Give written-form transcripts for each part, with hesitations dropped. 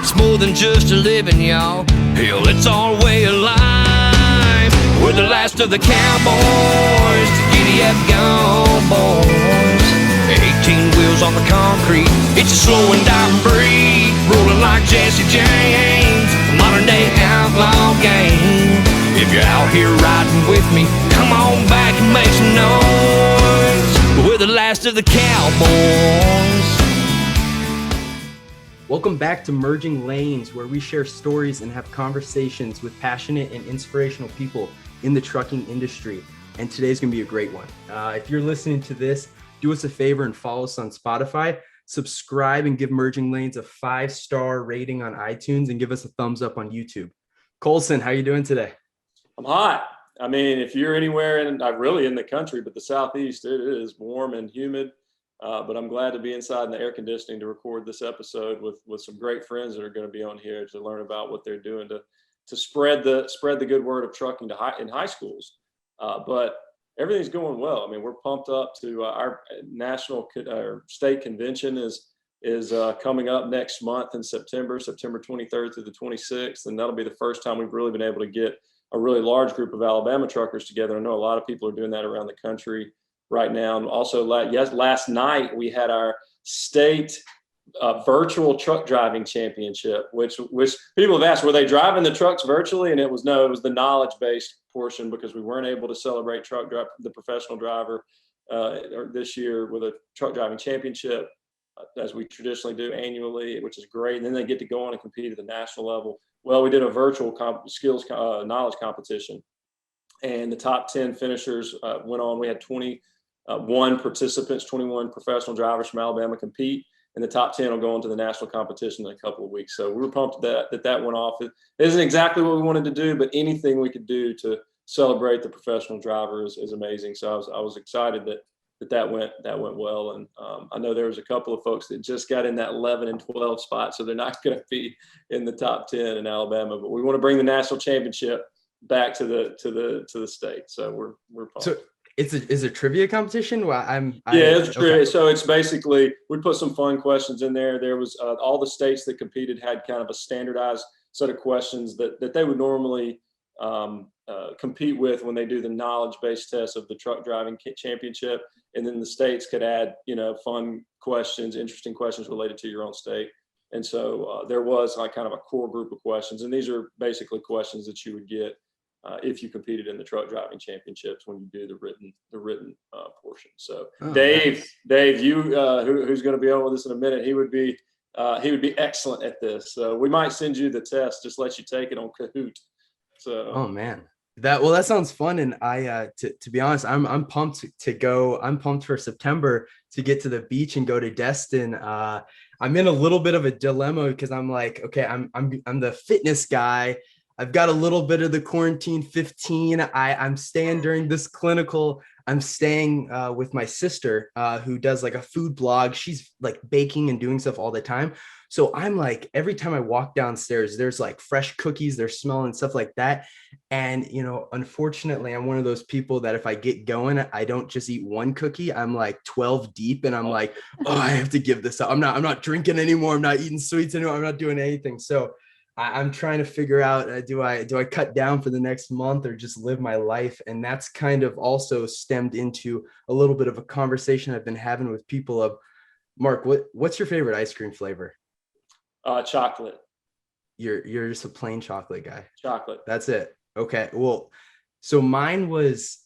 It's more than just a living, y'all. Hell, it's our way of life. We're the last of the cowboys, the giddy up gone boys. 18 wheels on the concrete, it's a slow and dying breed, rolling like Jesse James, a modern day outlaw game. If you're out here riding with me, come on back and make some noise. We're the last of the cowboys. Welcome back to Merging Lanes, where we share stories and have conversations with passionate and inspirational people in the trucking industry. And today's going to be a great one. If you're listening to this, do us a favor and follow us on Spotify. Subscribe and give Merging Lanes a 5-star rating on iTunes and give us a thumbs up on YouTube. Colson, how you doing today? I'm hot. I mean, if you're anywhere really in the country, but the Southeast, it is warm and humid. But I'm glad to be inside in the air conditioning to record this episode with some great friends that are going to be on here to learn about what they're doing to spread the good word of trucking in high schools. But everything's going well. I mean, we're pumped up to our state convention is coming up next month in September 23rd through the 26th. And that'll be the first time we've really been able to get a really large group of Alabama truckers together. I know a lot of people are doing that around the country right now. And also last night we had our state virtual truck driving championship, which people have asked, were they driving the trucks virtually? And it was the knowledge-based portion, because we weren't able to celebrate the professional driver this year with a truck driving championship, as we traditionally do annually, which is great. And then they get to go on and compete at the national level. Well, we did a virtual skills knowledge competition, and the top 10 finishers went on. We had 21 participants, 21 professional drivers from Alabama compete, and the top 10 will go into the national competition in a couple of weeks. So we were pumped that went off. It isn't exactly what we wanted to do, but anything we could do to celebrate the professional driver is amazing. So I was excited that went well. And I know there was a couple of folks that just got in that 11 and 12 spot, so they're not going to be in the top 10 in Alabama. But we want to bring the national championship back to the state. So we're pumped. So is a trivia competition? Well, it's trivia. Okay. So it's basically, we put some fun questions in there. There was all the states that competed had kind of a standardized set of questions that they would normally compete with when they do the knowledge-based test of the truck driving championship. And then the states could add, fun questions, interesting questions related to your own state. And so there was kind of a core group of questions. And these are basically questions that you would get if you competed in the truck driving championships when you do the written portion. So Dave, you who's going to be on with us in a minute, he would be excellent at this. So we might send you the test, just let you take it on Kahoot. So oh man, that sounds fun. And I to be honest, I'm pumped to go. I'm pumped for September to get to the beach and go to Destin. I'm in a little bit of a dilemma because I'm like, okay, I'm the fitness guy. I've got a little bit of the quarantine 15. I'm staying during this clinical. I'm staying with my sister who does like a food blog. She's like baking and doing stuff all the time. So I'm like, every time I walk downstairs, there's like fresh cookies, they're smelling stuff like that. And, unfortunately, I'm one of those people that if I get going, I don't just eat one cookie. I'm like 12 deep and I'm like, oh, I have to give this up. I'm not drinking anymore. I'm not eating sweets anymore. I'm not doing anything. So I'm trying to figure out, do I cut down for the next month or just live my life? And that's kind of also stemmed into a little bit of a conversation I've been having with people of, Mark, what's your favorite ice cream flavor? Chocolate. You're just a plain chocolate guy. Chocolate. That's it. Okay. Well, so mine was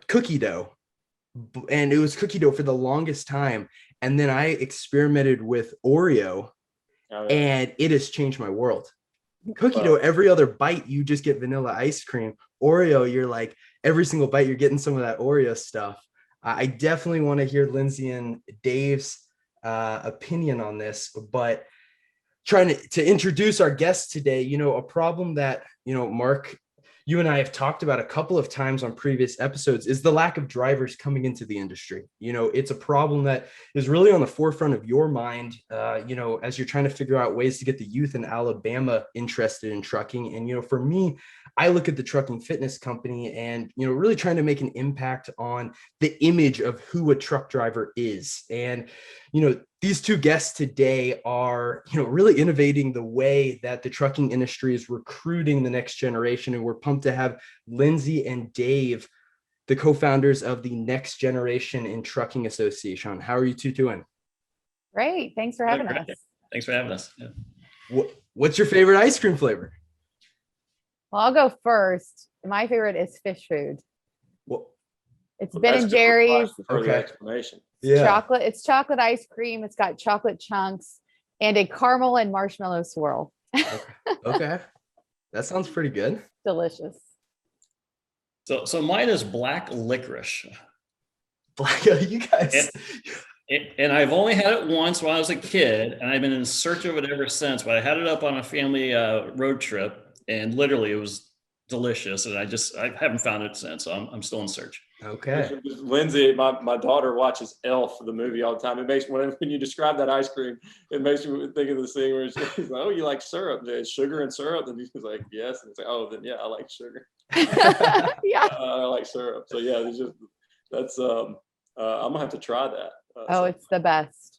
cookie dough, and it was cookie dough for the longest time. And then I experimented with Oreo. Oh, yeah. And it has changed my world. Cookie dough, every other bite, you just get vanilla ice cream. Oreo, you're like, every single bite, you're getting some of that Oreo stuff. I definitely want to hear Lindsey and Dave's opinion on this, but trying to introduce our guest today, a problem that, Mark, you and I have talked about a couple of times on previous episodes is the lack of drivers coming into the industry. It's a problem that is really on the forefront of your mind, as you're trying to figure out ways to get the youth in Alabama interested in trucking. And, for me, I look at the trucking fitness company and, really trying to make an impact on the image of who a truck driver is. And these two guests today are, really innovating the way that the trucking industry is recruiting the next generation. And we're pumped to have Lindsey and Dave, the co-founders of the Next Generation in Trucking Association. How are you two doing? Great. Thanks for having us. Thanks for having us. Yeah. What's your favorite ice cream flavor? Well, I'll go first. My favorite is fish food. Well, It's Ben and Jerry's. Further Okay. explanation. yeah. Chocolate. It's chocolate ice cream. It's got chocolate chunks and a caramel and marshmallow swirl. Okay. That sounds pretty good. Delicious. So mine is black licorice. Black, you guys. And I've only had it once when I was a kid, and I've been in search of it ever since. But I had it up on a family road trip, and literally it was delicious. And I haven't found it since. So I'm still in search. Okay. Lindsey, my daughter watches Elf, the movie, all the time. It makes when you describe that ice cream, it makes me think of the scene where she's like, "Oh, you like syrup? There's sugar and syrup?" And he's like, "Yes." And it's like, "Oh, then yeah, I like sugar. Yeah. I like syrup." So yeah, that's I'm gonna have to try that. Oh, it's the best.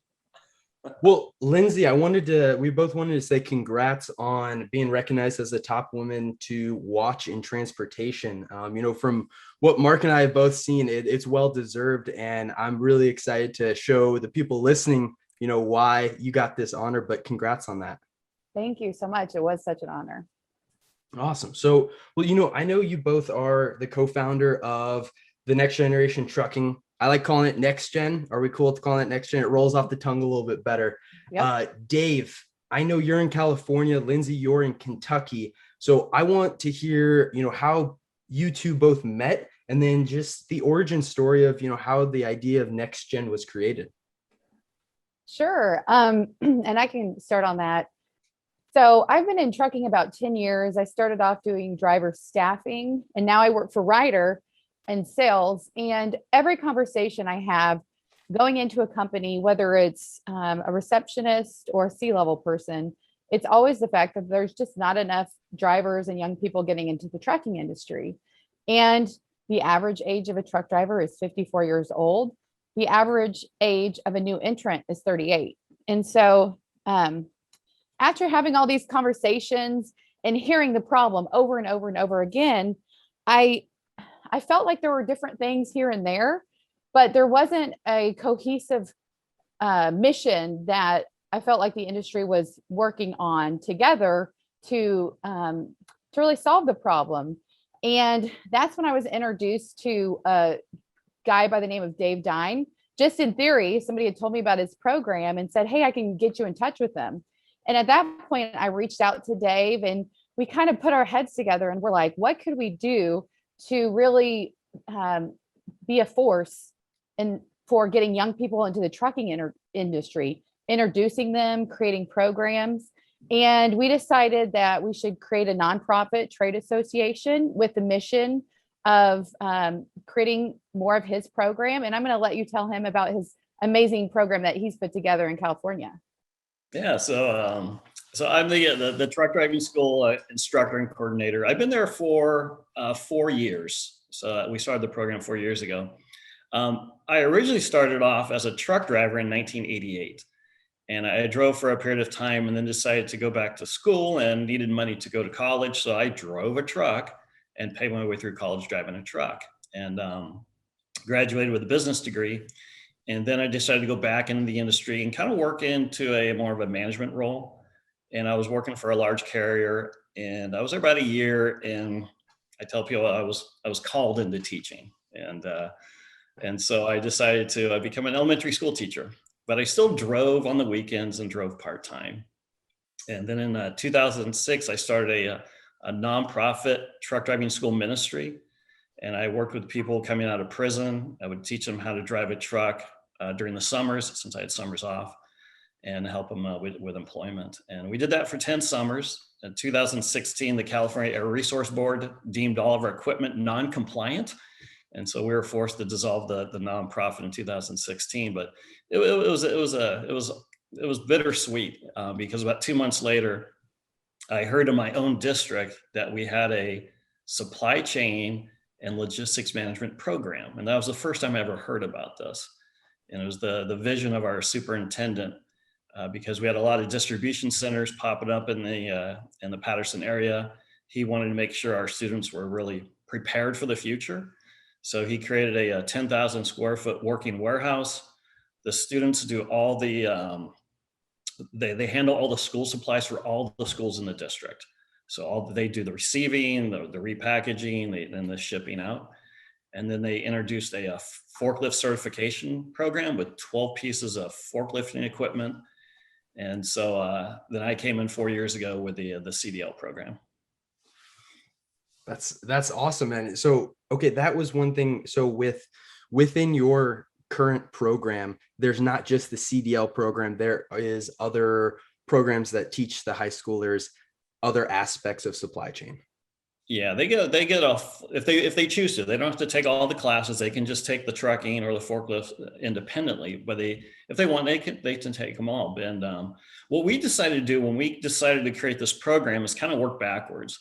Well, Lindsey, we both wanted to say congrats on being recognized as the top woman to watch in transportation. From what Mark and I have both seen, it's well deserved. And I'm really excited to show the people listening, why you got this honor, but congrats on that. Thank you so much. It was such an honor. Awesome. So, well, I know you both are the co-founder of the Next Generation Trucking. I like calling it Next Gen. Are we cool with calling it Next Gen? It rolls off the tongue a little bit better. Yep. Dave, I know you're in California. Lindsey, you're in Kentucky. So I want to hear, how you two both met, and then just the origin story of, how the idea of Next Gen was created. Sure. And I can start on that. So I've been in trucking about 10 years. I started off doing driver staffing, and now I work for Ryder and sales. And every conversation I have going into a company, whether it's a receptionist or a C-level person, it's always the fact that there's just not enough drivers and young people getting into the trucking industry. And the average age of a truck driver is 54 years old. The average age of a new entrant is 38. And so after having all these conversations and hearing the problem over and over and over again, I felt like there were different things here and there, but there wasn't a cohesive mission that I felt like the industry was working on together to really solve the problem. And that's when I was introduced to a guy by the name of Dein. Just in theory, somebody had told me about his program and said, "Hey, I can get you in touch with them." And at that point, I reached out to Dave, and we kind of put our heads together and we're like, what could we do to really be a force for getting young people into the trucking industry, introducing them, creating programs. And we decided that we should create a nonprofit trade association with the mission of creating more of his program. And I'm going to let you tell him about his amazing program that he's put together in California. Yeah. So I'm the truck driving school instructor and coordinator. I've been there for 4 years. So we started the program 4 years ago. I originally started off as a truck driver in 1988. And I drove for a period of time and then decided to go back to school and needed money to go to college. So I drove a truck and paid my way through college driving a truck, and graduated with a business degree. And then I decided to go back into the industry and kind of work into a more of a management role. And I was working for a large carrier, and I was there about a year. And I tell people I was called into teaching. And so I decided to become an elementary school teacher. But I still drove on the weekends and drove part-time. And then in 2006, I started a nonprofit truck driving school ministry. And I worked with people coming out of prison. I would teach them how to drive a truck during the summers, since I had summers off, and help them with employment. And we did that for 10 summers. In 2016, the California Air Resource Board deemed all of our equipment non-compliant. And so we were forced to dissolve the nonprofit in 2016. But it was bittersweet because about 2 months later, I heard in my own district that we had a supply chain and logistics management program. And that was the first time I ever heard about this. And it was the vision of our superintendent, because we had a lot of distribution centers popping up in the Patterson area. He wanted to make sure our students were really prepared for the future. So he created a 10,000 square foot working warehouse. The students do all they handle all the school supplies for all the schools in the district. So they do the receiving, the repackaging, and the shipping out. And then they introduced a forklift certification program with 12 pieces of forklifting equipment. And so then I came in 4 years ago with the CDL program. That's awesome, man. So, okay, that was one thing. So within your current program, there's not just the CDL program. There is other programs that teach the high schoolers other aspects of supply chain. Yeah, they get off if they choose to. They don't have to take all the classes. They can just take the trucking or the forklift independently. But if they want, they can take them all. And what we decided to do when we decided to create this program is kind of work backwards.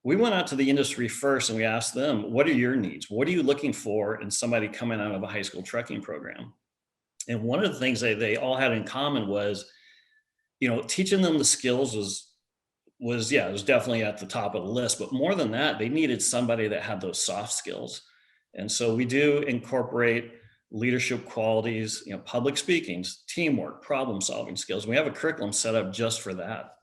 We went out to the industry first and we asked them, what are your needs? What are you looking for in somebody coming out of a high school trucking program? And one of the things they all had in common was, teaching them the skills was definitely at the top of the list. But more than that, they needed somebody that had those soft skills. And so we do incorporate leadership qualities, public speaking, teamwork, problem solving skills. We have a curriculum set up just for that.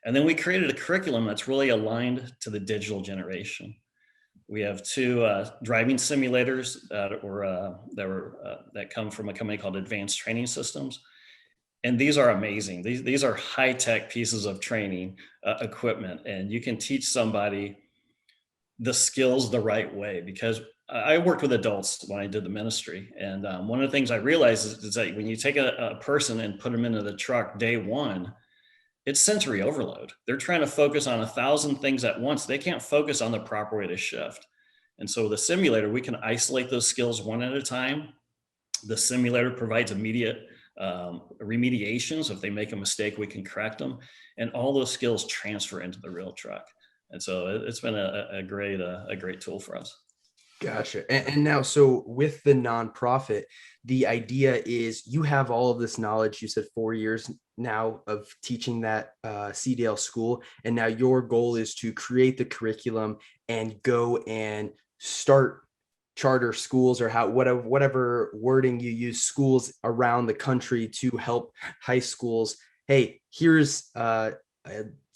And then we created a curriculum that's really aligned to the digital generation. We have 2 driving simulators that come from a company called Advanced Training Systems. And these are amazing. These are high-tech pieces of training equipment, and you can teach somebody the skills the right way. Because I worked with adults when I did the ministry, and one of the things I realized is that when you take a person and put them into the truck day one, it's sensory overload. They're trying to focus on 1,000 things at once. They can't focus on the proper way to shift. And so with the simulator, we can isolate those skills one at a time. The simulator provides immediate remediation. So if they make a mistake, we can correct them. And all those skills transfer into the real truck. And so it's been a great tool for us. Gotcha. And now, so with the nonprofit, the idea is you have all of this knowledge. You said 4 years now of teaching that CDL school. And now your goal is to create the curriculum and go and start charter schools, or whatever wording you use, schools around the country to help high schools. Hey, here's a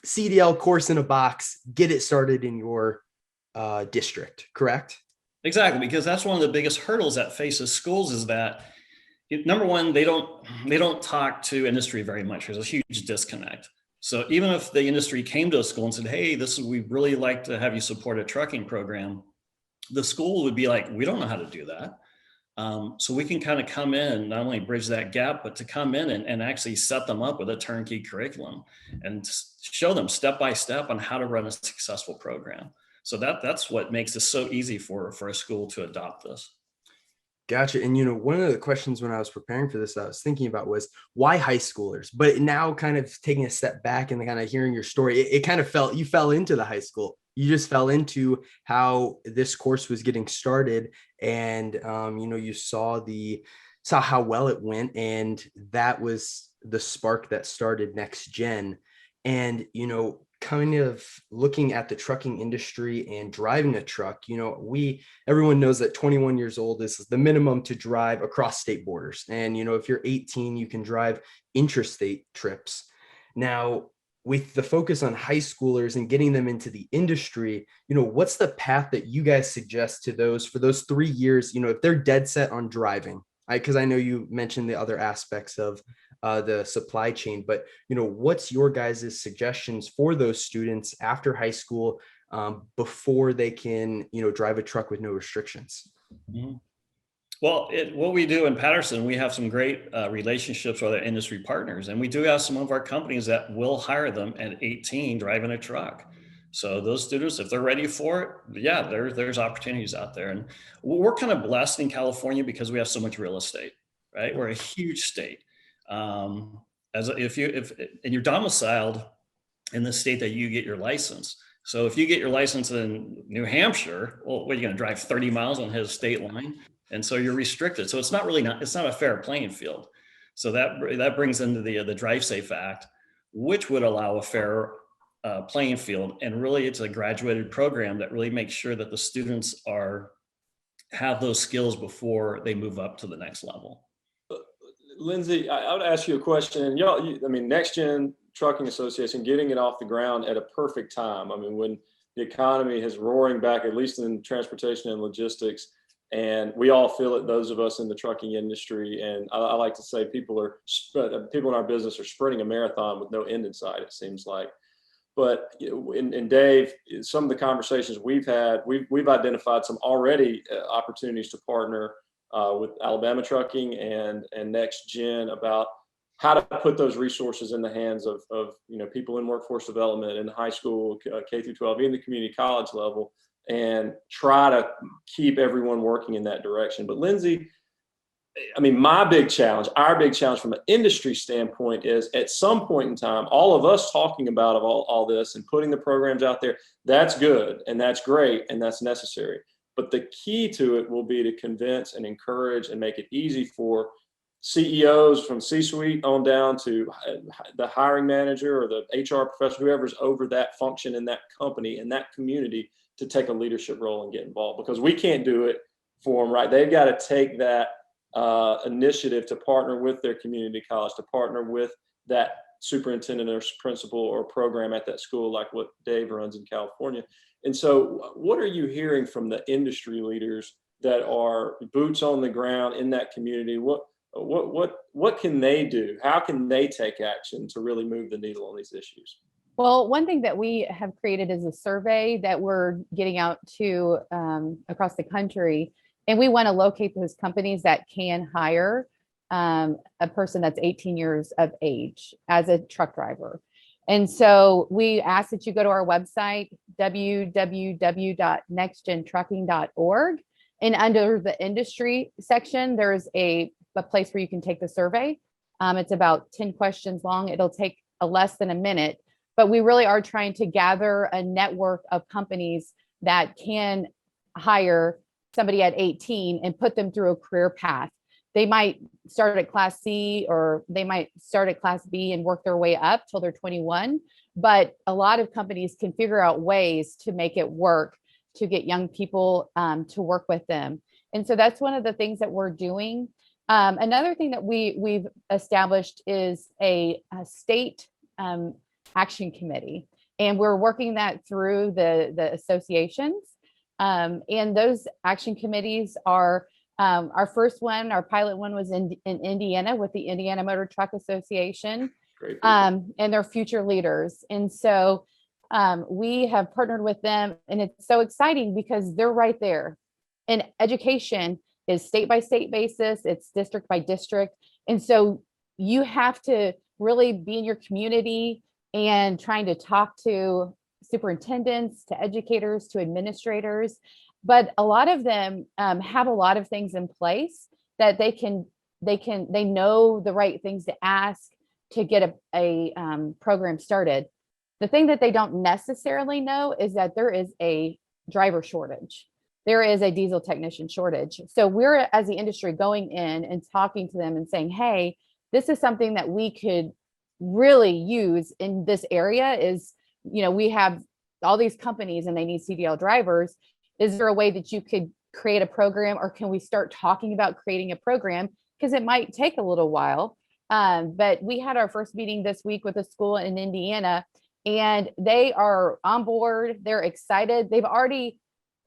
CDL course in a box. Get it started in your district, correct? Exactly, because that's one of the biggest hurdles that faces schools is that, number one, they don't talk to industry very much. There's a huge disconnect. So even if the industry came to a school and said, hey, we'd really like to have you support a trucking program, the school would be like, we don't know how to do that. So we can kind of come in, not only bridge that gap, but to come in and actually set them up with a turnkey curriculum and show them step by step on how to run a successful program. So that's what makes this so easy for a school to adopt this. Gotcha. And, one of the questions when I was preparing for this, that I was thinking about was why high schoolers? But now kind of taking a step back and kind of hearing your story, it kind of you fell into the high school. You just fell into how this course was getting started. And, you saw how well it went. And that was the spark that started Next Gen. And, kind of looking at the trucking industry and driving a truck, everyone knows that 21 years old is the minimum to drive across state borders. And, if you're 18, you can drive interstate trips. Now, with the focus on high schoolers and getting them into the industry, what's the path that you guys suggest to for those 3 years, if they're dead set on driving? Because I know you mentioned the other aspects of the supply chain, but what's your guys' suggestions for those students after high school before they can drive a truck with no restrictions? Mm-hmm. Well, what we do in Patterson, we have some great relationships with our industry partners, and we do have some of our companies that will hire them at 18 driving a truck. So those students, if they're ready for it, yeah, there's opportunities out there. And we're kind of blessed in California because we have so much real estate, right? We're a huge state. If you're domiciled in the state that you get your license. So if you get your license in New Hampshire, well, what are you going to drive 30 miles on his state line? And so you're restricted. So it's not a fair playing field. So that brings into the Drive Safe Act, which would allow a fair playing field. And really it's a graduated program that really makes sure that the students have those skills before they move up to the next level. Lindsey, I would ask you a question. And I mean, Next Gen Trucking Association, getting it off the ground at a perfect time. I mean, when the economy is roaring back, at least in transportation and logistics, and we all feel it, those of us in the trucking industry. And I like to say people in our business are sprinting a marathon with no end in sight, it seems like. But and Dave, some of the conversations we've had, we've identified some already opportunities to partner with Alabama Trucking and Next Gen about how to put those resources in the hands of people in workforce development in high school, K through 12, even the community college level, and try to keep everyone working in that direction. But Lindsey, I mean, our big challenge from an industry standpoint is at some point in time, all of us talking about all this and putting the programs out there, that's good and that's great and that's necessary. But the key to it will be to convince and encourage and make it easy for CEOs from C-suite on down to the hiring manager or the HR professional, whoever's over that function in that company, in that community, to take a leadership role and get involved, because we can't do it for them, right? They've got to take that initiative to partner with their community college, to partner with that superintendent or principal or program at that school, like what Dave runs in California. And so what are you hearing from the industry leaders that are boots on the ground in that community? What can they do? How can they take action to really move the needle on these issues? Well, one thing that we have created is a survey that we're getting out to across the country. And we want to locate those companies that can hire a person that's 18 years of age as a truck driver. And so we ask that you go to our website, www.nextgentrucking.org. And under the industry section, there's a place where you can take the survey. It's about 10 questions long. It'll take less than a minute. But we really are trying to gather a network of companies that can hire somebody at 18 and put them through a career path. They might start at Class C or they might start at Class B and work their way up till they're 21. But a lot of companies can figure out ways to make it work, to get young people to work with them. And so that's one of the things that we're doing. Another thing that we've established is a state action committee, and we're working that through the associations. And those action committees are our first one, our pilot one was in Indiana with the Indiana Motor Truck Association, and they're future leaders. And so we have partnered with them, and it's so exciting because they're right there. And education is state by state basis, it's district by district. And so you have to really be in your community and trying to talk to superintendents, to educators, to administrators. But a lot of them have a lot of things in place that they know the right things to ask to get a program started. The thing that they don't necessarily know is that there is a driver shortage. There is a diesel technician shortage. So we're, as the industry, going in and talking to them and saying, hey, this is something that we could really use in this area. Is, we have all these companies and they need CDL drivers. Is there a way that you could create a program, or can we start talking about creating a program? Because it might take a little while. But we had our first meeting this week with a school in Indiana, and they are on board. They're excited. They've already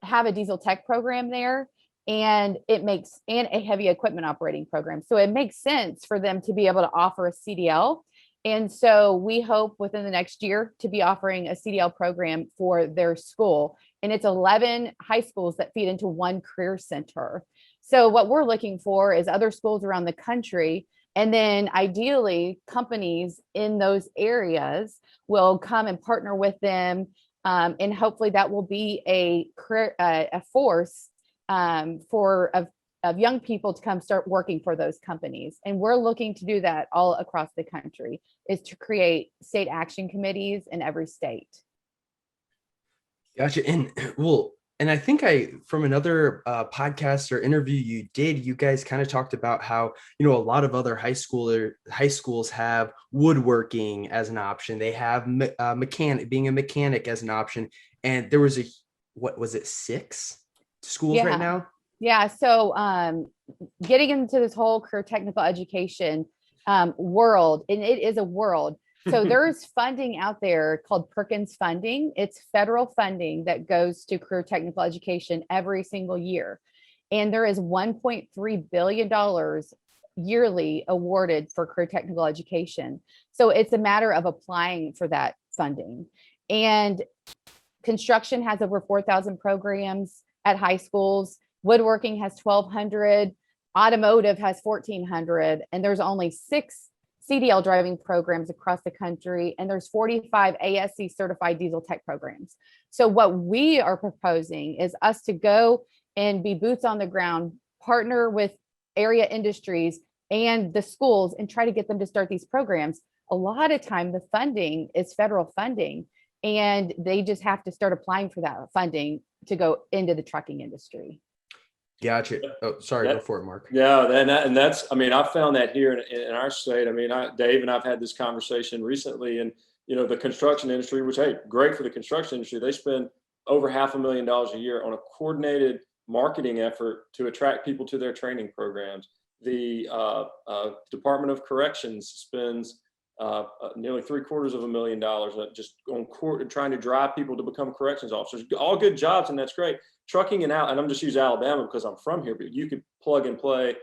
have a diesel tech program there, and a heavy equipment operating program. So it makes sense for them to be able to offer a CDL. And so we hope within the next year to be offering a CDL program for their school. And it's 11 high schools that feed into one career center. So what we're looking for is other schools around the country. And then ideally companies in those areas will come and partner with them. And hopefully that will be a force of young people to come start working for those companies. And we're looking to do that all across the country, is to create state action committees in every state. Gotcha. And well, And I think from another podcast or interview you did, you guys kind of talked about how, a lot of other high schools have woodworking as an option. They have being a mechanic as an option. And there was what was it, 6 schools right now? Yeah. So getting into this whole career technical education world, and it is a world. So there's funding out there called Perkins funding. It's federal funding that goes to career technical education every single year. And there is $1.3 billion yearly awarded for career technical education. So it's a matter of applying for that funding. And construction has over 4,000 programs at high schools. Woodworking has 1,200. Automotive has 1,400. And there's only 6 CDL driving programs across the country, and there's 45 ASC certified diesel tech programs. So what we are proposing is us to go and be boots on the ground, partner with area industries and the schools and try to get them to start these programs. A lot of time the funding is federal funding, and they just have to start applying for that funding to go into the trucking industry. Gotcha. Oh, sorry. Go for it, Mark. Yeah. And that's, I mean, I found that here in our state. I mean, Dave and I've had this conversation recently, and, the construction industry, which, hey, great for the construction industry. They spend over $500,000 a year on a coordinated marketing effort to attract people to their training programs. The Department of Corrections spends nearly $750,000 just on trying to drive people to become corrections officers. All good jobs, and that's great. Trucking and I'm just using Alabama because I'm from here, but you could plug and play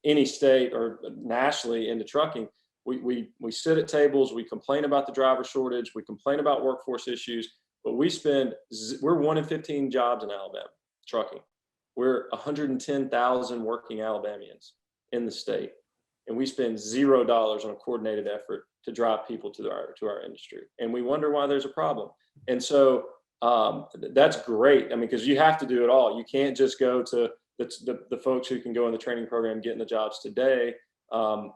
any state or nationally into trucking. We sit at tables, we complain about the driver shortage, we complain about workforce issues, but we're 1 in 15 jobs in Alabama trucking. We're 110,000 working Alabamians in the state, and we spend $0 on a coordinated effort to drive people to our industry, and we wonder why there's a problem. And so that's great. I mean, because you have to do it all. You can't just go to the folks who can go in the training program getting the jobs today.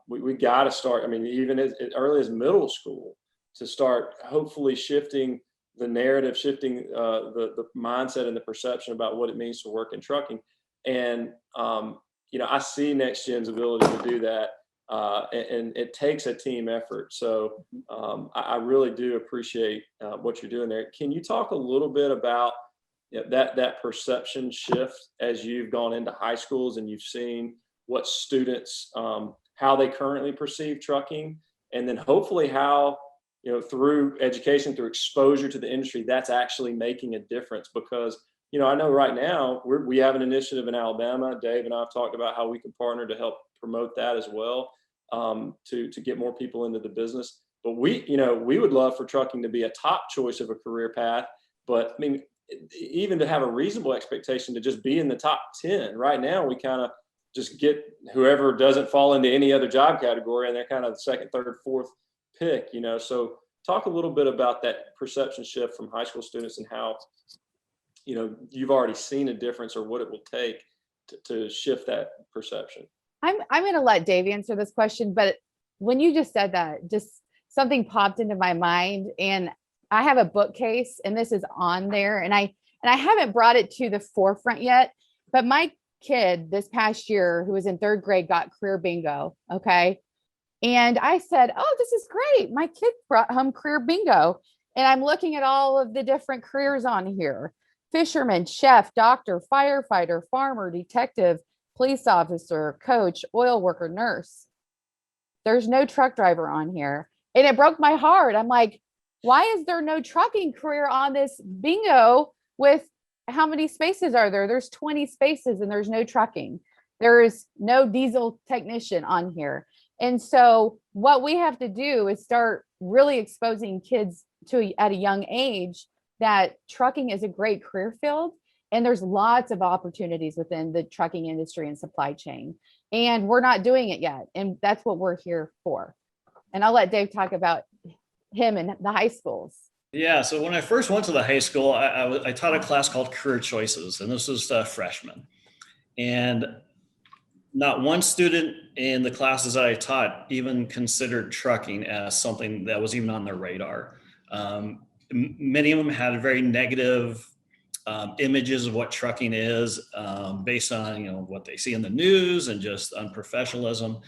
We got to start. I mean, even as early as middle school, to start hopefully shifting the narrative, shifting the mindset and the perception about what it means to work in trucking. And I see Next Gen's ability to do that. And it takes a team effort. So I really do appreciate what you're doing there. Can you talk a little bit about that perception shift as you've gone into high schools and you've seen what students, how they currently perceive trucking, and then hopefully how, through education, through exposure to the industry, that's actually making a difference? Because, I know right now we have an initiative in Alabama. Dave and I have talked about how we can partner to help promote that as well. To get more people into the business. But we would love for trucking to be a top choice of a career path. But I mean, even to have a reasonable expectation to just be in the top 10. Right now, we kind of just get whoever doesn't fall into any other job category, and they're kind of the second, third, fourth pick. So talk a little bit about that perception shift from high school students and how you've already seen a difference, or what it will take to shift that perception. I'm going to let Dave answer this question, but when you just said that, just something popped into my mind, and I have a bookcase, and this is on there, and I haven't brought it to the forefront yet, but my kid this past year, who was in 3rd grade, got career bingo. Okay. And I said, oh, this is great. My kid brought home career bingo. And I'm looking at all of the different careers on here: fisherman, chef, doctor, firefighter, farmer, detective, police officer, coach, oil worker, nurse. There's no truck driver on here. And it broke my heart. I'm like, why is there no trucking career on this bingo? With how many spaces are there? There's 20 spaces, and there's no trucking. There's no diesel technician on here. And so what we have to do is start really exposing kids at a young age that trucking is a great career field. And there's lots of opportunities within the trucking industry and supply chain. And we're not doing it yet. And that's what we're here for. And I'll let Dave talk about him and the high schools. Yeah. So when I first went to the high school, I taught a class called Career Choices, and this was freshmen. And not one student in the classes that I taught even considered trucking as something that was even on their radar. Many of them had a very negative images of what trucking is based on, what they see in the news and just unprofessionalism.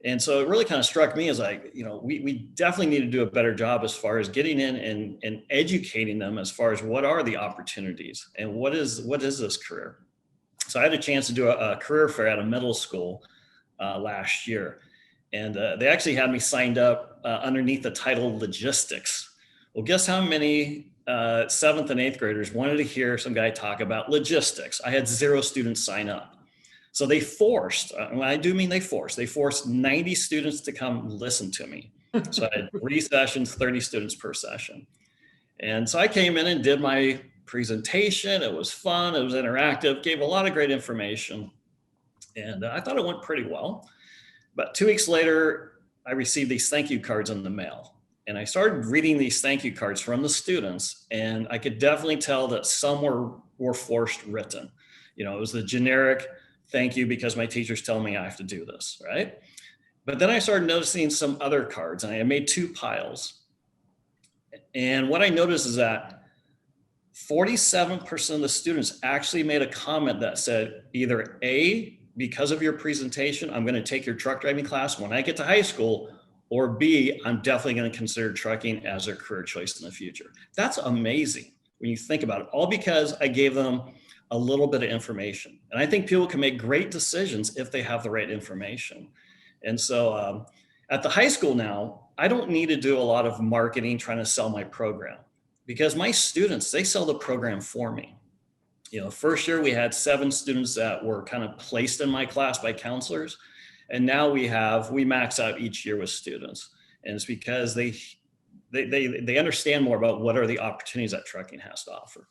And so it really kind of struck me as like, we definitely need to do a better job as far as getting in and educating them as far as what are the opportunities and what is this career. So I had a chance to do a career fair at a middle school last year. And they actually had me signed up underneath the title logistics. Well, guess how many 7th and 8th graders wanted to hear some guy talk about logistics? I had 0 students sign up. So they forced, when I do mean they forced 90 students to come listen to me. So I had 3 sessions, 30 students per session. And so I came in and did my presentation. It was fun. It was interactive, gave a lot of great information. And I thought it went pretty well. But 2 weeks later, I received these thank you cards in the mail. And I started reading these thank you cards from the students. And I could definitely tell that some were forced written. It was the generic thank you because my teachers tell me I have to do this, right? But then I started noticing some other cards, and I made 2 piles. And what I noticed is that 47% of the students actually made a comment that said either A, because of your presentation, I'm going to take your truck driving class when I get to high school, or B, I'm definitely going to consider trucking as a career choice in the future. That's amazing when you think about it, all because I gave them a little bit of information. And I think people can make great decisions if they have the right information. And so at the high school now, I don't need to do a lot of marketing trying to sell my program, because my students, they sell the program for me. First year we had 7 students that were kind of placed in my class by counselors. And now we max out each year with students. And it's because they understand more about what are the opportunities that trucking has to offer.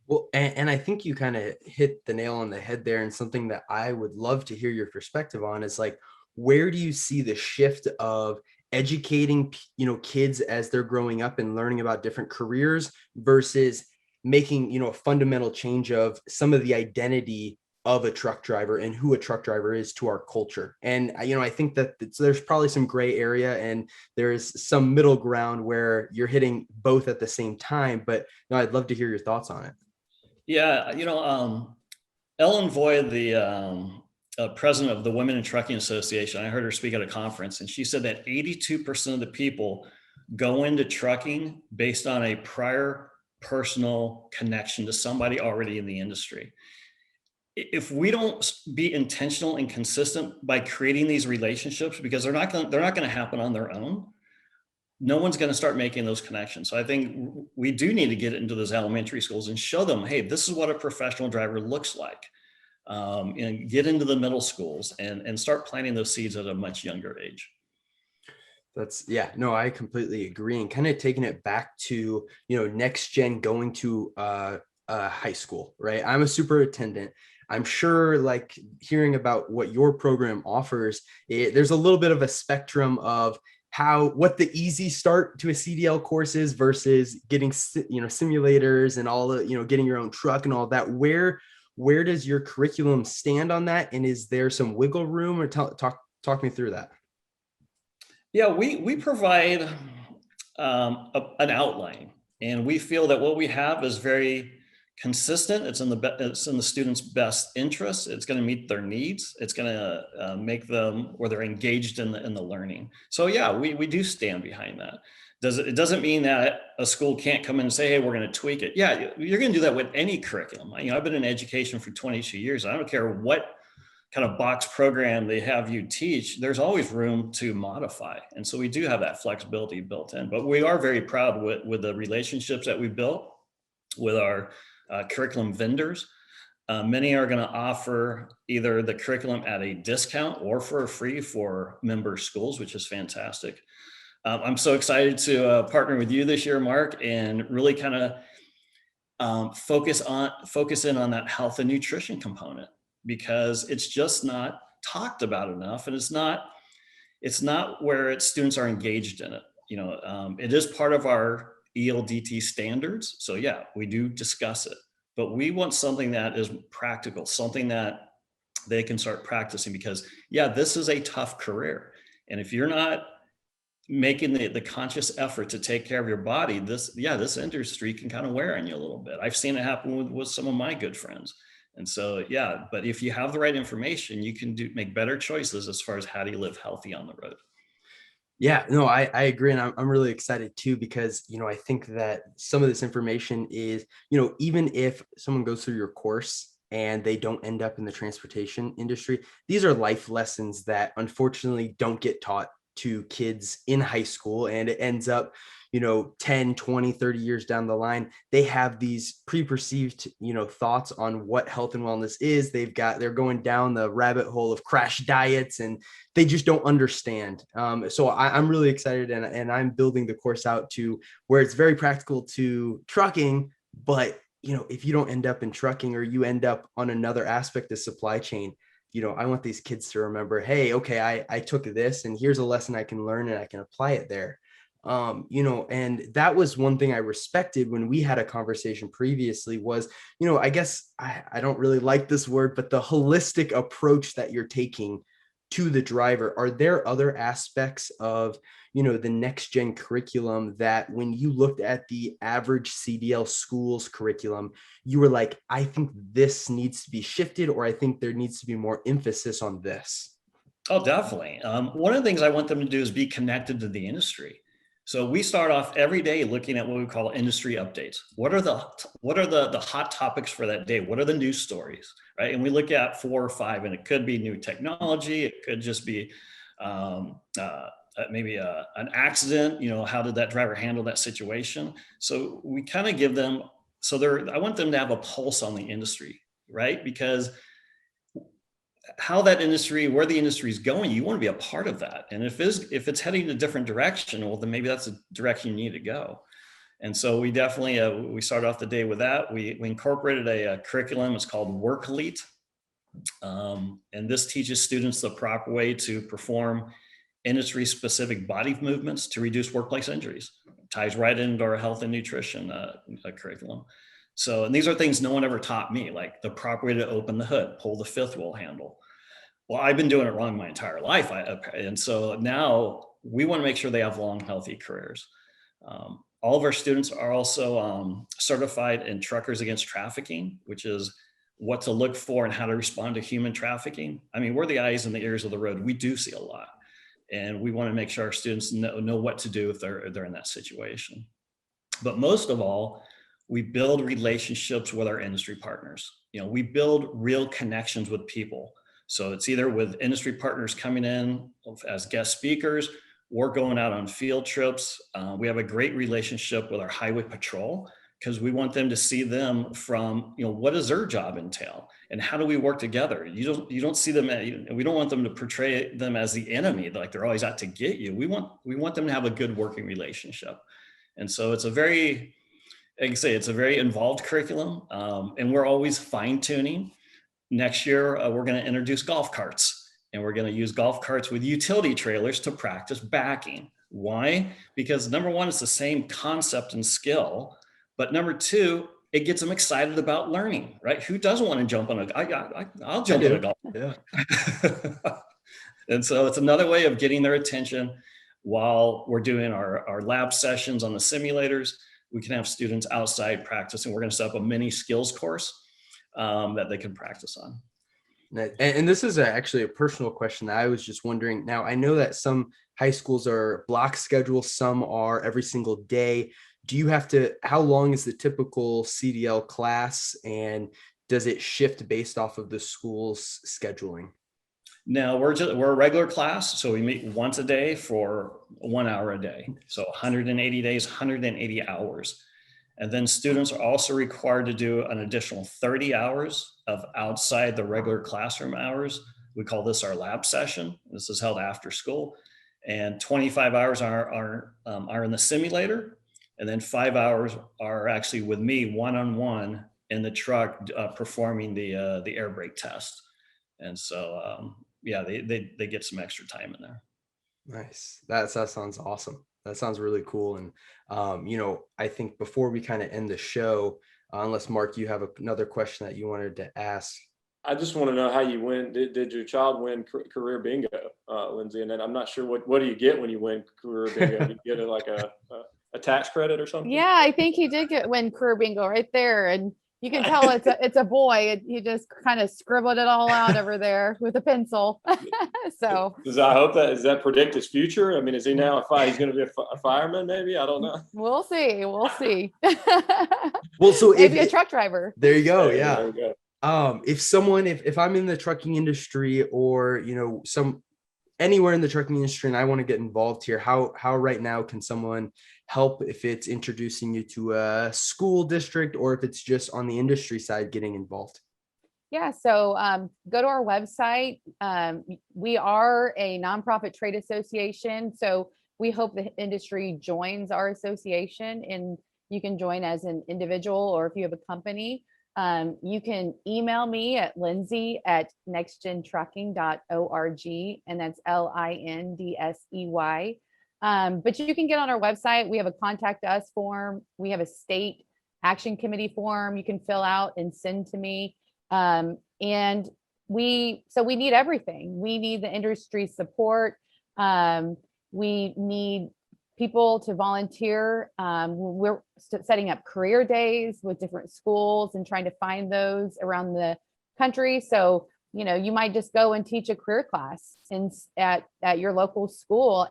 Well, and I think you kind of hit the nail on the head there. And something that I would love to hear your perspective on is like, where do you see the shift of educating, kids as they're growing up and learning about different careers versus making, a fundamental change of some of the identity of a truck driver and who a truck driver is to our culture? And, I think that there's probably some gray area and there's some middle ground where you're hitting both at the same time, but I'd love to hear your thoughts on it. Yeah, Ellen Voigt, the president of the Women in Trucking Association, I heard her speak at a conference, and she said that 82% of the people go into trucking based on a prior personal connection to somebody already in the industry. If we don't be intentional and consistent by creating these relationships, because they're not going to happen on their own, no one's going to start making those connections. So I think we do need to get into those elementary schools and show them, hey, this is what a professional driver looks like. And get into the middle schools and start planting those seeds at a much younger age. I completely agree. And kind of taking it back to, next gen going to high school, right? I'm a superintendent. I'm sure like hearing about what your program offers, there's a little bit of a spectrum of what the easy start to a CDL course is versus getting, simulators and all the, getting your own truck and all that. Where does your curriculum stand on that? And is there some wiggle room, or talk me through that? Yeah, we provide an outline, and we feel that what we have is very consistent. It's in the student's best interest. It's going to meet their needs. It's going to make them where they're engaged in the learning. So yeah, we do stand behind that. It doesn't mean that a school can't come in and say, hey, we're going to tweak it. Yeah, you're going to do that with any curriculum. I've been in education for 22 years. I don't care what kind of box program they have you teach, there's always room to modify. And so we do have that flexibility built in, but we are very proud with the relationships that we built with our curriculum vendors. Many are going to offer either the curriculum at a discount or for free for member schools, which is fantastic. I'm so excited to partner with you this year, Mark, and really kind of focus in on that health and nutrition component, because it's just not talked about enough, and it's not where students are engaged in it. It is part of our ELDT standards. So yeah, we do discuss it, but we want something that is practical, something that they can start practicing, because yeah, this is a tough career. And if you're not making the conscious effort to take care of your body, this industry can kind of wear on you a little bit. I've seen it happen with some of my good friends. And so, yeah, but if you have the right information, you can make better choices as far as how do you live healthy on the road. Yeah, no, I agree. And I'm really excited too, because, I think that some of this information is, even if someone goes through your course and they don't end up in the transportation industry, these are life lessons that unfortunately don't get taught to kids in high school. And it ends up, 10, 20, 30 years down the line, they have these preperceived, thoughts on what health and wellness is. They're going down the rabbit hole of crash diets, and they just don't understand. So I'm really excited, and I'm building the course out to where it's very practical to trucking, but if you don't end up in trucking, or you end up on another aspect of supply chain, I want these kids to remember, hey, okay, I took this, and here's a lesson I can learn, and I can apply it there. And that was one thing I respected when we had a conversation previously was, I guess I don't really like this word, but the holistic approach that you're taking to the driver. Are there other aspects of, the next gen curriculum that when you looked at the average CDL school's curriculum, you were like, I think this needs to be shifted, or I think there needs to be more emphasis on this? Oh, definitely. One of the things I want them to do is be connected to the industry. So we start off every day looking at what we call industry updates. What are the hot topics for that day? What are the news stories, right? And we look at 4 or 5, and it could be new technology. It could just be maybe an accident. How did that driver handle that situation? So we kind of give them, I want them to have a pulse on the industry, right? Because where the industry is going, you want to be a part of that. And if it's heading in a different direction, well, then maybe that's the direction you need to go. And so we definitely, we started off the day with that. We incorporated a curriculum. It's called Work Elite. And this teaches students the proper way to perform industry specific body movements to reduce workplace injuries. It ties right into our health and nutrition curriculum. So, and these are things no one ever taught me, like the proper way to open the hood, pull the fifth wheel handle. Well, I've been doing it wrong my entire life. And so now we want to make sure they have long, healthy careers. All of our students are also certified in Truckers Against Trafficking, which is what to look for and how to respond to human trafficking. I mean, we're the eyes and the ears of the road. We do see a lot. And we want to make sure our students know what to do if they're in that situation. But most of all, we build relationships with our industry partners. We build real connections with people. So it's either with industry partners coming in as guest speakers, or going out on field trips. We have a great relationship with our highway patrol, because we want them to see them from, what does their job entail and how do we work together? You don't see them, we don't want them to portray them as the enemy, like they're always out to get you. We want them to have a good working relationship. And so it's a very involved curriculum, and we're always fine tuning. Next year, we're going to introduce golf carts, and we're going to use golf carts with utility trailers to practice backing. Why? Because number one, it's the same concept and skill, but number two, it gets them excited about learning, right? Who doesn't want to jump on I'll jump on a golf. Yeah. And so it's another way of getting their attention while we're doing our lab sessions on the simulators. We can have students outside practicing. We're going to set up a mini skills course that they can practice on. And this is actually a personal question that I was just wondering. Now, I know that some high schools are block schedule, some are every single day. Do you have to, how long is the typical CDL class, and does it shift based off of the school's scheduling? No, we're a regular class. So we meet once a day for 1 hour a day. So 180 days, 180 hours. And then students are also required to do an additional 30 hours of outside the regular classroom hours. We call this our lab session. This is held after school. And 25 hours are in the simulator. And then 5 hours are actually with me one-on-one in the truck performing the air brake test. And so, they get some extra time in there. Nice. That sounds awesome. That sounds really cool. And, I think before we kind of end the show, unless Mark, you have another question that you wanted to ask. I just want to know how you win. Did your child win career bingo, Lindsey? And then I'm not sure what do you get when you win career bingo? Do you get like a tax credit or something? Yeah, I think he did win career bingo right there, and you can tell it's a boy. He just kind of scribbled it all out over there with a pencil. So I hope does that predict his future? I mean, is he now he's going to be a fireman? Maybe, I don't know. We'll see. Well, so maybe a truck driver. There you go. There Yeah. we go. If I'm in the trucking industry, or anywhere in the trucking industry, and I want to get involved here, how right now can someone help, if it's introducing you to a school district, or if it's just on the industry side getting involved? Yeah, so go to our website. We are a nonprofit trade association, so we hope the industry joins our association, and you can join as an individual, or if you have a company. You can email me at lindsey@nextgentrucking.org, and that's LINDSEY. But you can get on our website. We have a contact us form. We have a state action committee form you can fill out and send to me. And we need everything. We need the industry support. We need people to volunteer. We're setting up career days with different schools and trying to find those around the country. So, you might just go and teach a career class at your local school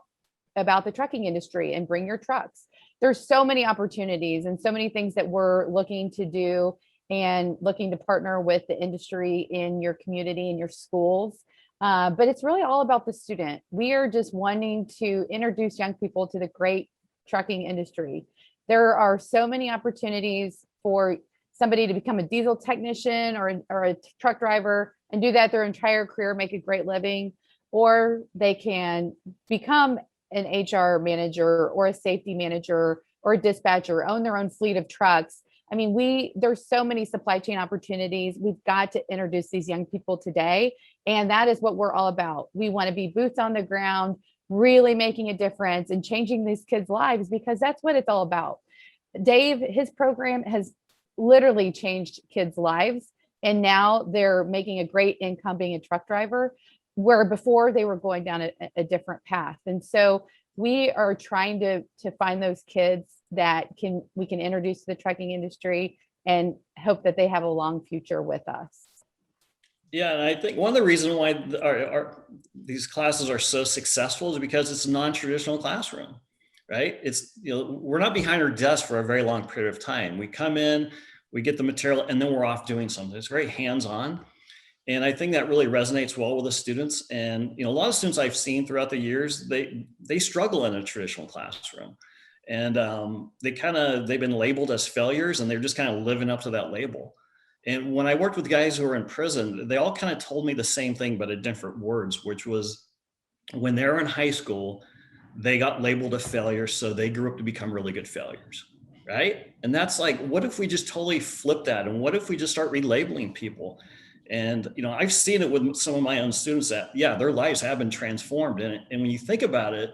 about the trucking industry and bring your trucks. There's so many opportunities and so many things that we're looking to do and looking to partner with the industry in your community and your schools. But it's really all about the student. We are just wanting to introduce young people to the great trucking industry. There are so many opportunities for somebody to become a diesel technician or a truck driver and do that their entire career, make a great living, or they can become an HR manager or a safety manager or a dispatcher, own their own fleet of trucks. I mean, there's so many supply chain opportunities. We've got to introduce these young people today. And that is what we're all about. We want to be boots on the ground, really making a difference and changing these kids' lives, because that's what it's all about. Dave, his program has literally changed kids' lives. And now they're making a great income being a truck driver, where before they were going down a different path. And so we are trying to find those kids that we can introduce to the trucking industry and hope that they have a long future with us. Yeah, and I think one of the reasons why these classes are so successful is because it's a non-traditional classroom, right? It's, we're not behind our desk for a very long period of time. We come in, we get the material, and then we're off doing something. It's very hands-on. And I think that really resonates well with the students. And, a lot of students I've seen throughout the years, they struggle in a traditional classroom. And they've been labeled as failures, and they're just kind of living up to that label. And when I worked with guys who were in prison, they all kind of told me the same thing, but in different words, which was when they were in high school, they got labeled a failure. So they grew up to become really good failures. Right. And that's like, what if we just totally flip that? And what if we just start relabeling people? And, I've seen it with some of my own students that, their lives have been transformed. And when you think about it,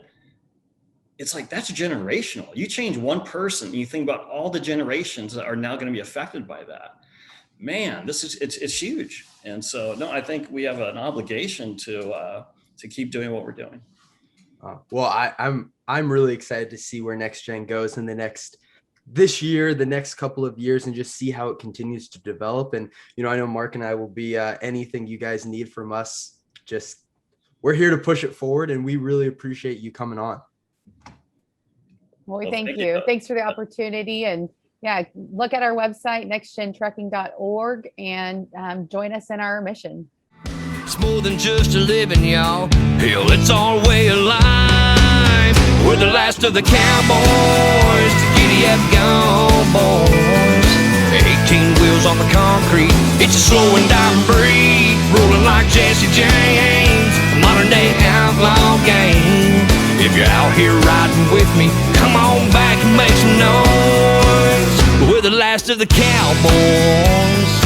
it's like, that's generational. You change one person and you think about all the generations that are now going to be affected by that. Man, it's huge. And so, no, I think we have an obligation to keep doing what we're doing. Well, I'm really excited to see where Next Gen goes in this year, the next couple of years, and just see how it continues to develop. And, I know Mark and I will be anything you guys need from us. We're here to push it forward, and we really appreciate you coming on. Well, thank you. Thanks for the opportunity. And look at our website, nextgentrucking.org, and join us in our mission. It's more than just a living, y'all. Hell, it's our way of life. We're the last of the cowboys, the giddy up gone boys. 18 wheels on the concrete, it's a slow and dying breed. Rolling like Jesse James, a modern day outlaw game. If you're out here riding with me, come on back and make some noise. We're the last of the cowboys.